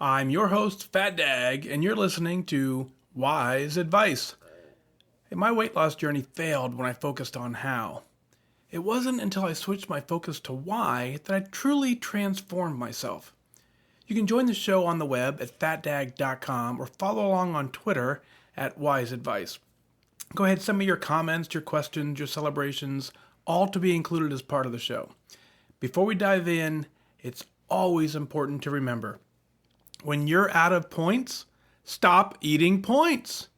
I'm your host, Fat Dag, and you're listening to Wise Advice. Hey, my weight loss journey failed when I focused on how. It wasn't until I switched my focus to why that I truly transformed myself. You can join the show on the web at fatdag.com or follow along on Twitter at Wise Advice. Go ahead, send me your comments, your questions, your celebrations, all to be included as part of the show. Before we dive in, it's always important to remember, when you're out of points, stop eating points.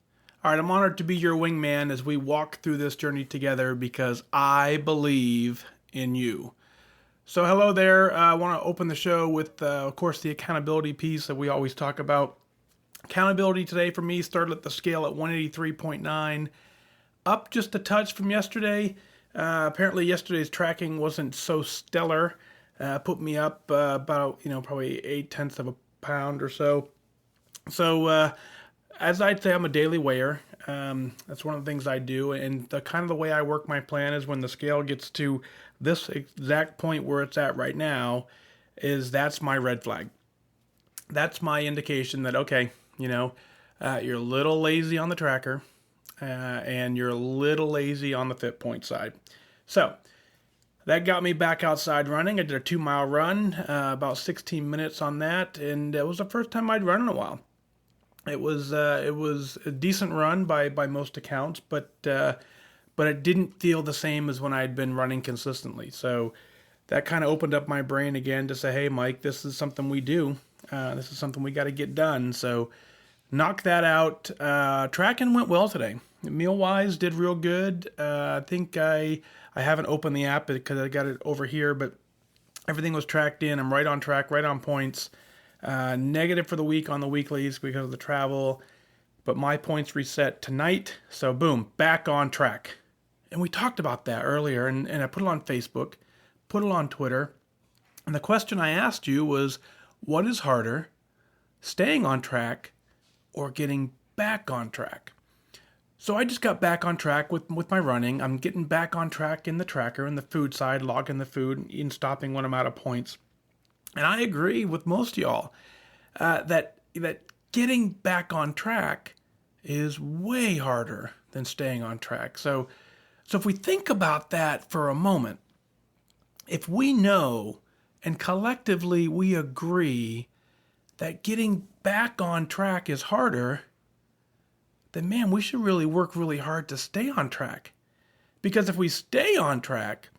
All right, I'm honored to be your wingman as we walk through this journey together because I believe in you. So hello there. I want to open the show with, of course, the accountability piece that we always talk about. Accountability today for me started at the scale at 183.9, up just a touch from yesterday. Apparently yesterday's tracking wasn't so stellar. Put me up about, probably 0.8 of a pound or so. So as I'd say, I'm a daily weigher. That's one of the things I do. And the kind of the way I work my plan is when the scale gets to this exact point where it's at right now, that's my red flag. That's my indication that, okay, you're a little lazy on the tracker and you're a little lazy on the fit point side. So that got me back outside running. I did a 2-mile run, about 16 minutes on that, and it was the first time I'd run in a while. It was a decent run by most accounts, but it didn't feel the same as when I'd been running consistently. So that kind of opened up my brain again to say, hey, Mike, this is something we do. This is something we got to get done. So knock that out. Tracking went well today. Meal-wise, did real good. I think I haven't opened the app because I got it over here, but everything was tracked in. I'm right on track, right on points. Negative for the week on the weeklies because of the travel, but my points reset tonight. So boom, back on track. And we talked about that earlier, and I put it on Facebook, put it on Twitter. And the question I asked you was, what is harder, staying on track or getting back on track? So I just got back on track with my running. I'm getting back on track in the tracker and the food side, logging the food and stopping when I'm out of points. And I agree with most of y'all that getting back on track is way harder than staying on track. So if we think about that for a moment, if we know and collectively we agree that getting back on track is harder, then man, we should really work really hard to stay on track. Because if we stay on track,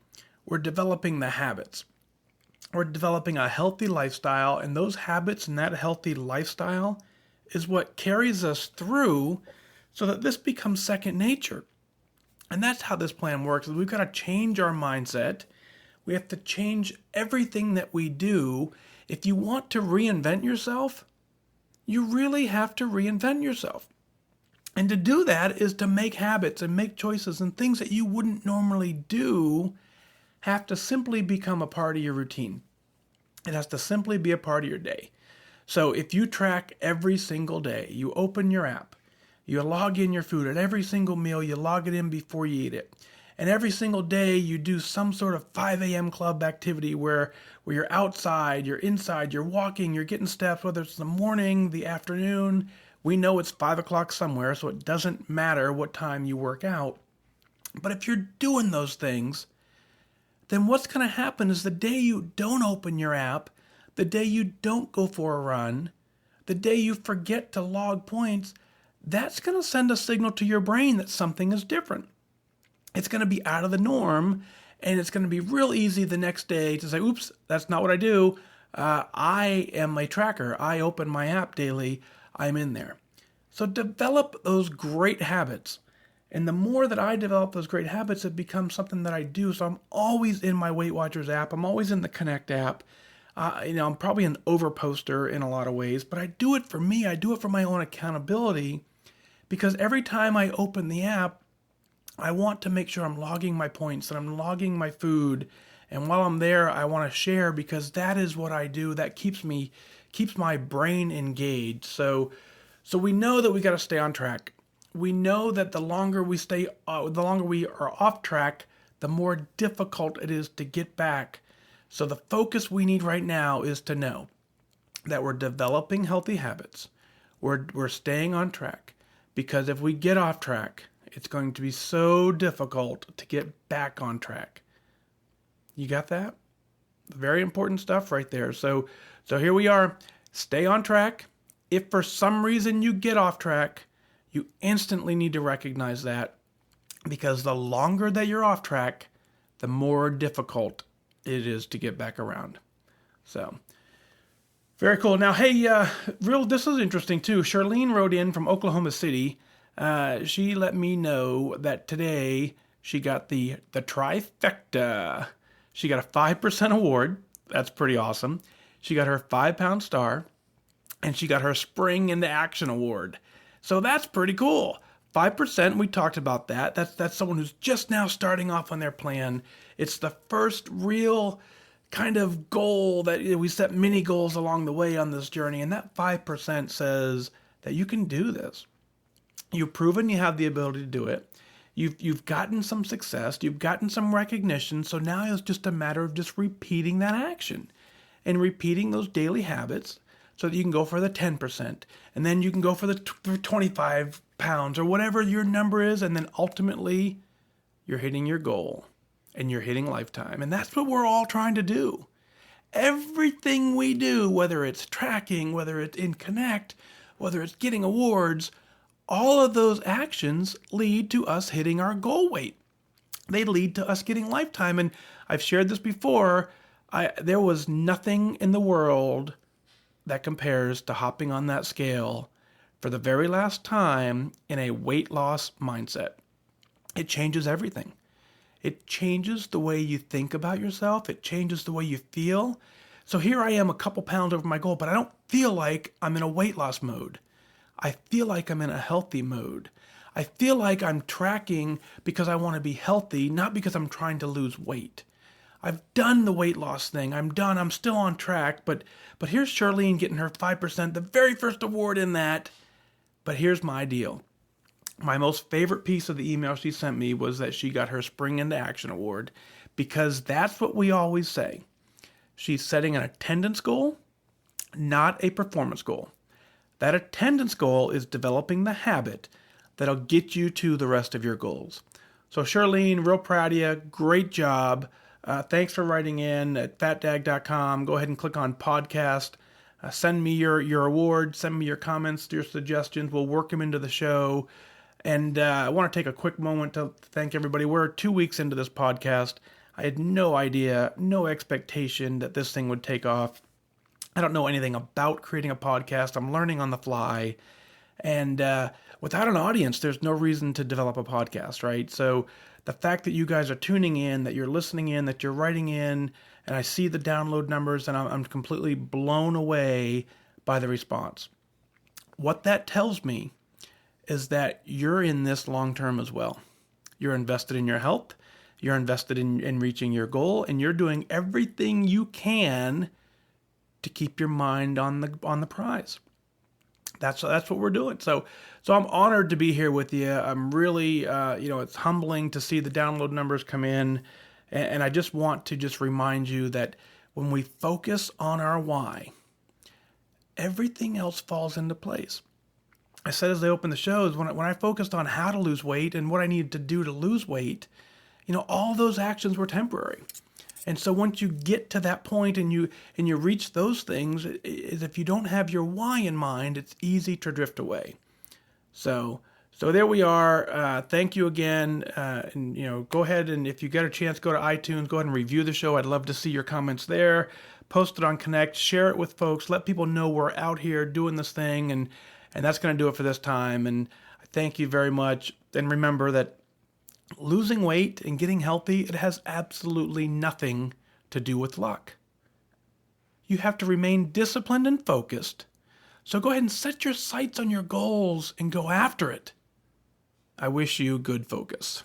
we're developing the habits. We're developing a healthy lifestyle, and those habits and that healthy lifestyle is what carries us through so that this becomes second nature. And that's how this plan works. We've got to change our mindset. We have to change everything that we do. If you want to reinvent yourself, you really have to reinvent yourself. And to do that is to make habits and make choices, and things that you wouldn't normally do have to simply become a part of your routine. It has to simply be a part of your day. So if you track every single day, you open your app, you log in your food at every single meal, you log it in before you eat it. And every single day you do some sort of 5 a.m. club activity where you're outside, you're inside, you're walking, you're getting steps, whether it's the morning, the afternoon. We know it's 5 o'clock somewhere, so it doesn't matter what time you work out. But if you're doing those things, then what's going to happen is the day you don't open your app, the day you don't go for a run, the day you forget to log points, that's going to send a signal to your brain that something is different. It's going to be out of the norm, and it's going to be real easy the next day to say, oops, that's not what I do. I am a tracker. I open my app daily. I'm in there. So develop those great habits. And the more that I develop those great habits, it becomes something that I do. So I'm always in my Weight Watchers app. I'm always in the Connect app. I'm probably an overposter in a lot of ways, but I do it for me. I do it for my own accountability, because every time I open the app, I want to make sure I'm logging my points and I'm logging my food. And while I'm there, I want to share, because that is what I do. That keeps my brain engaged. So we know that we got to stay on track. We know that the longer we are off track, the more difficult it is to get back. So the focus we need right now is to know that we're developing healthy habits. We're staying on track, because if we get off track, it's going to be so difficult to get back on track. You got that? Very important stuff right there. So here we are. Stay on track. If for some reason you get off track, you instantly need to recognize that, because the longer that you're off track, the more difficult it is to get back around. So, very cool. Now, hey, this is interesting too. Shirlene wrote in from Oklahoma City. She let me know that today she got the trifecta. She got a 5% award. That's pretty awesome. She got her 5-pound star, and she got her Spring into Action award. So that's pretty cool. 5%, we talked about that. That's someone who's just now starting off on their plan. It's the first real kind of goal that we set many goals along the way on this journey, and that 5% says that you can do this. You've proven you have the ability to do it. You've gotten some success. You've gotten some recognition. So now it's just a matter of just repeating that action and repeating those daily habits so that you can go for the 10%. And then you can go for the 25 pounds or whatever your number is. And then ultimately, you're hitting your goal and you're hitting lifetime. And that's what we're all trying to do. Everything we do, whether it's tracking, whether it's in Connect, whether it's getting awards, all of those actions lead to us hitting our goal weight. They lead to us getting lifetime. And I've shared this before. There was nothing in the world that compares to hopping on that scale for the very last time in a weight loss mindset. It changes everything. It changes the way you think about yourself. It changes the way you feel. So here I am a couple pounds over my goal, but I don't feel like I'm in a weight loss mode. I feel like I'm in a healthy mode. I feel like I'm tracking because I want to be healthy, not because I'm trying to lose weight. I've done the weight loss thing. I'm done. I'm still on track. But here's Shirlene getting her 5%, the very first award in that. But here's my deal. My most favorite piece of the email she sent me was that she got her Spring into Action award, because that's what we always say. She's setting an attendance goal, not a performance goal. That attendance goal is developing the habit that'll get you to the rest of your goals. So Shirlene, real proud of you. Great job. Thanks for writing in at fatdag.com. Go ahead and click on podcast. Send me your award. Send me your comments, your suggestions. We'll work them into the show. And I want to take a quick moment to thank everybody. We're 2 weeks into this podcast. I had no idea, no expectation that this thing would take off. I don't know anything about creating a podcast. I'm learning on the fly. And without an audience, there's no reason to develop a podcast, right? So the fact that you guys are tuning in, that you're listening in, that you're writing in, and I see the download numbers, and I'm completely blown away by the response. What that tells me is that you're in this long term as well. You're invested in your health. You're invested in reaching your goal, and you're doing everything you can to keep your mind on the prize. That's what we're doing. So I'm honored to be here with you. I'm really, it's humbling to see the download numbers come in, and I just want to just remind you that when we focus on our why, everything else falls into place. I said as I opened the shows, when I focused on how to lose weight and what I needed to do to lose weight, all those actions were temporary. And so once you get to that point and you reach those things, if you don't have your why in mind, it's easy to drift away. So there we are. Thank you again. And go ahead, and if you get a chance, go to iTunes, go ahead and review the show. I'd love to see your comments there. Post it on Connect, share it with folks, let people know we're out here doing this thing, and that's going to do it for this time. And I thank you very much. And remember that losing weight and getting healthy, it has absolutely nothing to do with luck. You have to remain disciplined and focused. So go ahead and set your sights on your goals and go after it. I wish you good focus.